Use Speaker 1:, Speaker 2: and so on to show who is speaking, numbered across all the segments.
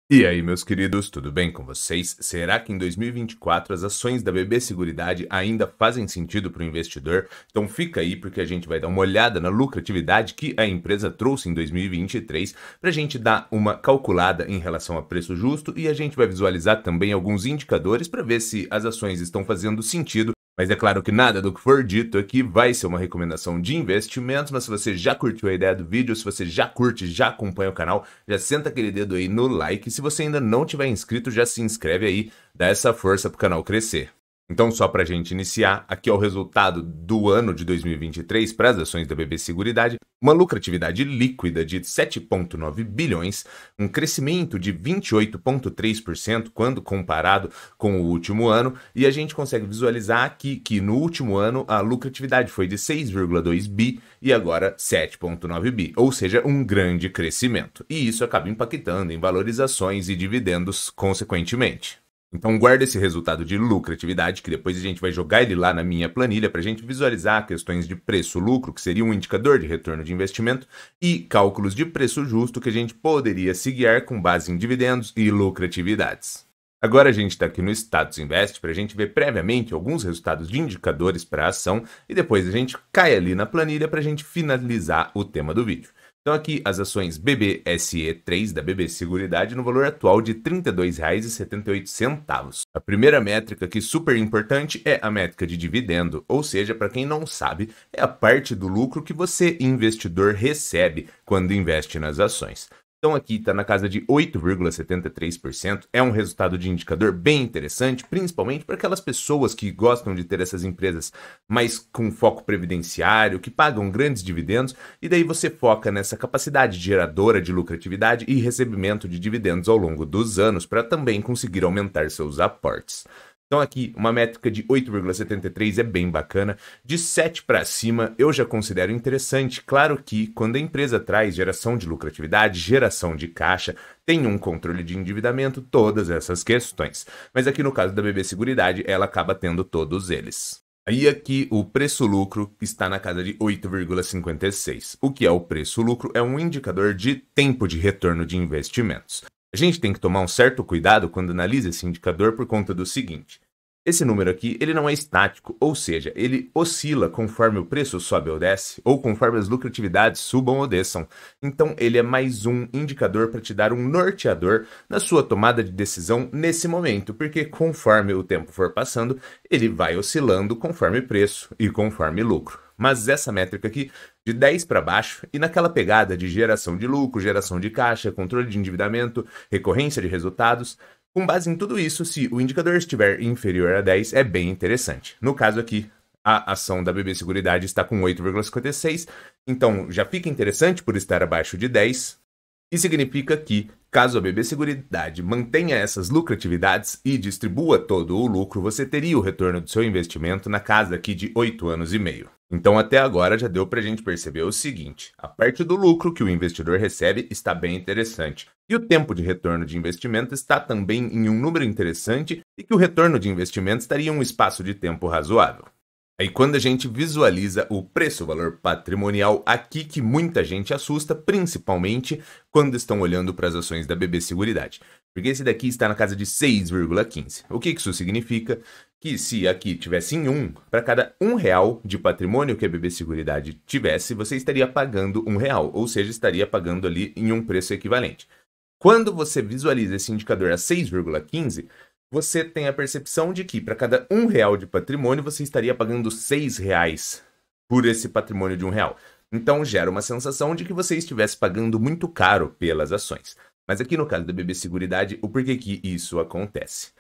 Speaker 1: E aí, meus queridos, tudo bem com vocês? Será que em 2024 as ações da BB Seguridade ainda fazem sentido para o investidor? Então fica aí porque a gente vai dar uma olhada na lucratividade que a empresa trouxe em 2023 para a gente dar uma calculada em relação a preço justo e a gente vai visualizar também alguns indicadores para ver se as ações estão fazendo sentido. Mas é claro que nada do que for dito aqui vai ser uma recomendação de investimentos, mas se você já curtiu a ideia do vídeo, se você já curte, já acompanha o canal, já senta aquele dedo aí no like. Se você ainda não tiver inscrito, já se inscreve aí, dá essa força pro canal crescer. Então, só para a gente iniciar, aqui é o resultado do ano de 2023 para as ações da BB Seguridade, uma lucratividade líquida de 7,9 bilhões, um crescimento de 28,3% quando comparado com o último ano, e a gente consegue visualizar aqui que no último ano a lucratividade foi de 6,2 bi e agora 7,9 bi, ou seja, um grande crescimento. E isso acaba impactando em valorizações e dividendos consequentemente. Então guarda esse resultado de lucratividade, que depois a gente vai jogar ele lá na minha planilha para a gente visualizar questões de preço-lucro, que seria um indicador de retorno de investimento, e cálculos de preço justo que a gente poderia se guiar com base em dividendos e lucratividades. Agora a gente está aqui no Status Invest para a gente ver previamente alguns resultados de indicadores para a ação e depois a gente cai ali na planilha para a gente finalizar o tema do vídeo. Então aqui as ações BBSE3 da BB Seguridade no valor atual de R$ 32,78. A primeira métrica aqui super importante é a métrica de dividendo, ou seja, para quem não sabe, é a parte do lucro que você, investidor, recebe quando investe nas ações. Então aqui está na casa de 8,73%, é um resultado de indicador bem interessante, principalmente para aquelas pessoas que gostam de ter essas empresas mais com foco previdenciário, que pagam grandes dividendos, e daí você foca nessa capacidade geradora de lucratividade e recebimento de dividendos ao longo dos anos para também conseguir aumentar seus aportes. Então aqui, uma métrica de 8,73 é bem bacana, de 7 para cima eu já considero interessante. Claro que quando a empresa traz geração de lucratividade, geração de caixa, tem um controle de endividamento, todas essas questões. Mas aqui no caso da BB Seguridade, ela acaba tendo todos eles. Aí aqui o preço-lucro está na casa de 8,56. O que é o preço-lucro? É um indicador de tempo de retorno de investimentos. A gente tem que tomar um certo cuidado quando analisa esse indicador por conta do seguinte. Esse número aqui, ele não é estático, ou seja, ele oscila conforme o preço sobe ou desce, ou conforme as lucratividades subam ou desçam. Então, ele é mais um indicador para te dar um norteador na sua tomada de decisão nesse momento, porque conforme o tempo for passando, ele vai oscilando conforme preço e conforme lucro. Mas essa métrica aqui, de 10 para baixo, e naquela pegada de geração de lucro, geração de caixa, controle de endividamento, recorrência de resultados, com base em tudo isso, se o indicador estiver inferior a 10, é bem interessante. No caso aqui, a ação da BB Seguridade está com 8,56, então já fica interessante por estar abaixo de 10, e significa que, caso a BB Seguridade mantenha essas lucratividades e distribua todo o lucro, você teria o retorno do seu investimento na casa aqui de 8 anos e meio. Então até agora já deu para a gente perceber o seguinte, a parte do lucro que o investidor recebe está bem interessante. E o tempo de retorno de investimento está também em um número interessante e que o retorno de investimento estaria em um espaço de tempo razoável. Aí quando a gente visualiza o preço-valor patrimonial, aqui que muita gente assusta, principalmente quando estão olhando para as ações da BB Seguridade. Porque esse daqui está na casa de 6,15. O que isso significa? Que se aqui tivesse em 1, para cada R$ 1 de patrimônio que a BB Seguridade tivesse, você estaria pagando R$ 1, ou seja, estaria pagando ali em um preço equivalente. Quando você visualiza esse indicador a 6,15, você tem a percepção de que para cada R$ 1 de patrimônio, você estaria pagando R$ 6 por esse patrimônio de R$ 1. Então gera uma sensação de que você estivesse pagando muito caro pelas ações. Mas aqui no caso da BB Seguridade, o porquê que isso acontece?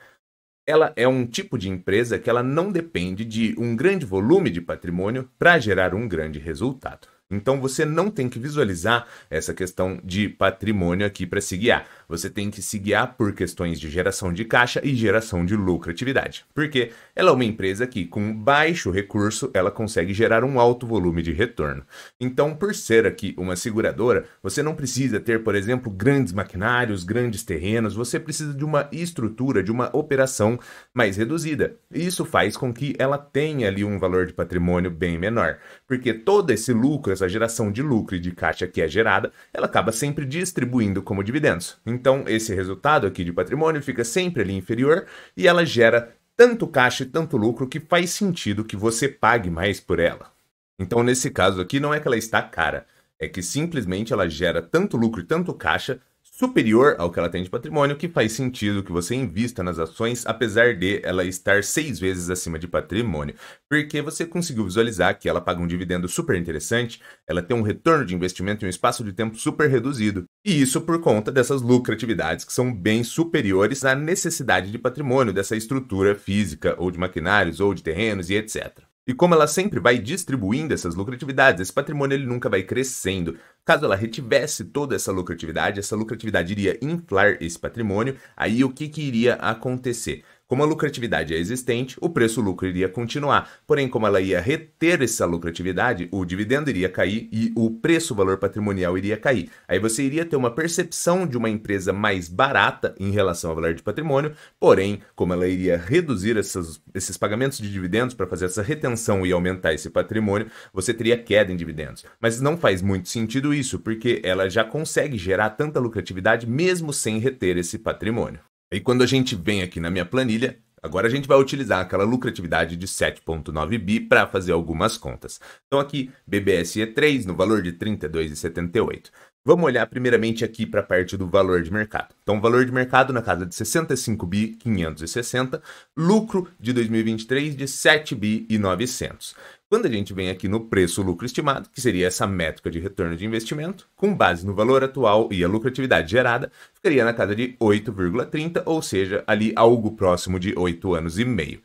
Speaker 1: Ela é um tipo de empresa que ela não depende de um grande volume de patrimônio para gerar um grande resultado. Então você não tem que visualizar essa questão de patrimônio aqui para se guiar. Você tem que se guiar por questões de geração de caixa e geração de lucratividade. Porque ela é uma empresa que, com baixo recurso, ela consegue gerar um alto volume de retorno. Então, por ser aqui uma seguradora, você não precisa ter, por exemplo, grandes maquinários, grandes terrenos. Você precisa de uma estrutura, de uma operação mais reduzida. E isso faz com que ela tenha ali um valor de patrimônio bem menor. Porque todo esse lucro, essa geração de lucro e de caixa que é gerada, ela acaba sempre distribuindo como dividendos. Então, esse resultado aqui de patrimônio fica sempre ali inferior e ela gera tanto caixa e tanto lucro que faz sentido que você pague mais por ela. Então, nesse caso aqui, não é que ela está cara, é que simplesmente ela gera tanto lucro e tanto caixa superior ao que ela tem de patrimônio, que faz sentido que você invista nas ações, apesar de ela estar 6 vezes acima de patrimônio, porque você conseguiu visualizar que ela paga um dividendo super interessante, ela tem um retorno de investimento em um espaço de tempo super reduzido, e isso por conta dessas lucratividades que são bem superiores à necessidade de patrimônio dessa estrutura física, ou de maquinários, ou de terrenos e etc. E como ela sempre vai distribuindo essas lucratividades, esse patrimônio ele nunca vai crescendo. Caso ela retivesse toda essa lucratividade iria inflar esse patrimônio, aí o que iria acontecer? Como a lucratividade é existente, o preço-lucro iria continuar. Porém, como ela ia reter essa lucratividade, o dividendo iria cair e o preço-valor patrimonial iria cair. Aí você iria ter uma percepção de uma empresa mais barata em relação ao valor de patrimônio, porém, como ela iria reduzir esses pagamentos de dividendos para fazer essa retenção e aumentar esse patrimônio, você teria queda em dividendos. Mas não faz muito sentido isso, porque ela já consegue gerar tanta lucratividade mesmo sem reter esse patrimônio. E quando a gente vem aqui na minha planilha, agora a gente vai utilizar aquela lucratividade de 7,9 bi para fazer algumas contas. Então aqui, BBSE 3 no valor de 32,78. Vamos olhar primeiramente aqui para a parte do valor de mercado. Então, valor de mercado na casa de 65 bi 560, lucro de 2023 de 7 bi e 900. Quando a gente vem aqui no preço-lucro estimado, que seria essa métrica de retorno de investimento, com base no valor atual e a lucratividade gerada, ficaria na casa de 8,30, ou seja, ali algo próximo de 8 anos e meio.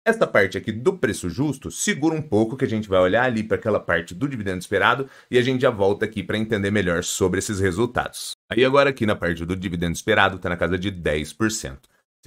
Speaker 1: Esta parte aqui do preço justo segura um pouco, que a gente vai olhar ali para aquela parte do dividendo esperado e a gente já volta aqui para entender melhor sobre esses resultados. Aí agora aqui na parte do dividendo esperado está na casa de 10%.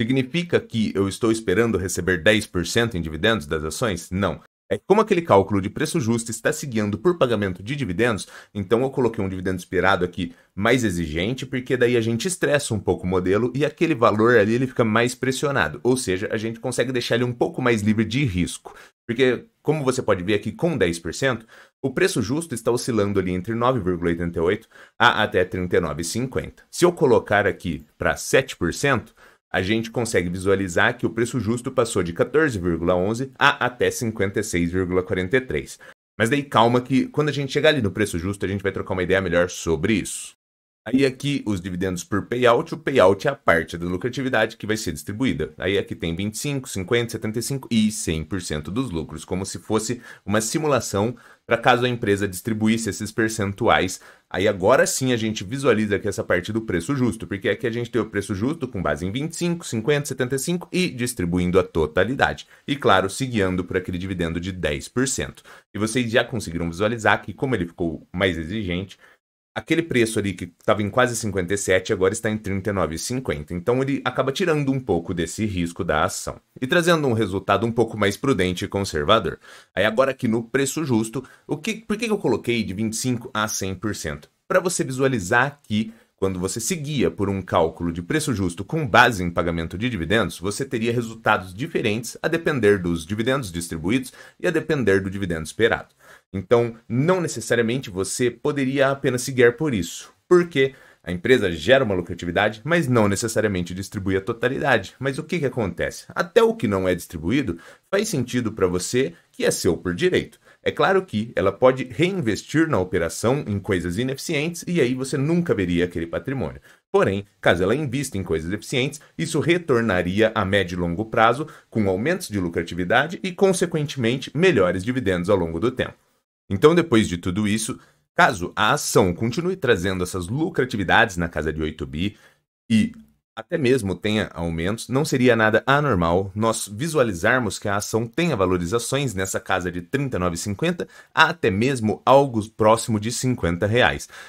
Speaker 1: Significa que eu estou esperando receber 10% em dividendos das ações? Não. É como aquele cálculo de preço justo está se guiando por pagamento de dividendos, então eu coloquei um dividendo esperado aqui mais exigente, porque daí a gente estressa um pouco o modelo e aquele valor ali ele fica mais pressionado, ou seja, a gente consegue deixar ele um pouco mais livre de risco. Porque, como você pode ver aqui com 10%, o preço justo está oscilando ali entre 9,88 a até 39,50. Se eu colocar aqui para 7%, a gente consegue visualizar que o preço justo passou de 14,11 a até 56,43. Mas daí calma que quando a gente chegar ali no preço justo, a gente vai trocar uma ideia melhor sobre isso. Aí aqui os dividendos por payout, o payout é a parte da lucratividade que vai ser distribuída. Aí aqui tem 25, 50, 75 e 100% dos lucros, como se fosse uma simulação para caso a empresa distribuísse esses percentuais. Aí agora sim a gente visualiza aqui essa parte do preço justo, porque aqui a gente tem o preço justo com base em 25, 50, 75 e distribuindo a totalidade. E claro, se guiando por aquele dividendo de 10%. E vocês já conseguiram visualizar que como ele ficou mais exigente, aquele preço ali que estava em quase 57, agora está em 39,50. Então ele acaba tirando um pouco desse risco da ação e trazendo um resultado um pouco mais prudente e conservador. Aí agora aqui no preço justo, por que eu coloquei de 25 a 100%? Para você visualizar que quando você seguia por um cálculo de preço justo com base em pagamento de dividendos, você teria resultados diferentes a depender dos dividendos distribuídos e a depender do dividendo esperado. Então, não necessariamente você poderia apenas se guiar por isso, porque a empresa gera uma lucratividade, mas não necessariamente distribui a totalidade. Mas o que acontece? Até o que não é distribuído faz sentido para você, que é seu por direito. É claro que ela pode reinvestir na operação em coisas ineficientes e aí você nunca veria aquele patrimônio. Porém, caso ela invista em coisas eficientes, isso retornaria a médio e longo prazo com aumentos de lucratividade e, consequentemente, melhores dividendos ao longo do tempo. Então, depois de tudo isso, caso a ação continue trazendo essas lucratividades na casa de 8 bi e até mesmo tenha aumentos, não seria nada anormal nós visualizarmos que a ação tenha valorizações nessa casa de R$ 39,50 a até mesmo algo próximo de R$ 50.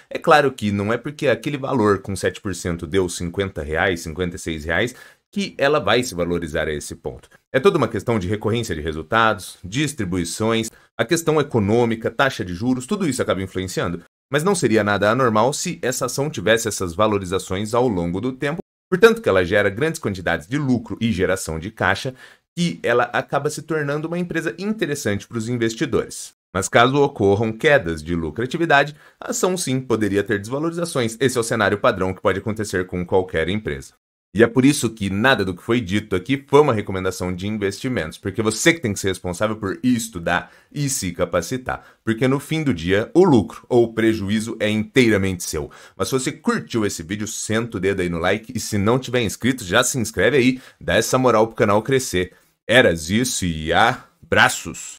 Speaker 1: É claro que não é porque aquele valor com 7% deu R$ 50, R$ 56, que ela vai se valorizar a esse ponto. É toda uma questão de recorrência de resultados, distribuições, a questão econômica, taxa de juros, tudo isso acaba influenciando. Mas não seria nada anormal se essa ação tivesse essas valorizações ao longo do tempo, portanto que ela gera grandes quantidades de lucro e geração de caixa, e ela acaba se tornando uma empresa interessante para os investidores. Mas caso ocorram quedas de lucratividade, a ação sim poderia ter desvalorizações. Esse é o cenário padrão que pode acontecer com qualquer empresa. E é por isso que nada do que foi dito aqui foi uma recomendação de investimentos, porque você que tem que ser responsável por estudar e se capacitar, porque no fim do dia o lucro ou o prejuízo é inteiramente seu. Mas se você curtiu esse vídeo, senta o dedo aí no like e se não tiver inscrito, já se inscreve aí, dá essa moral pro canal crescer. Eras isso e abraços!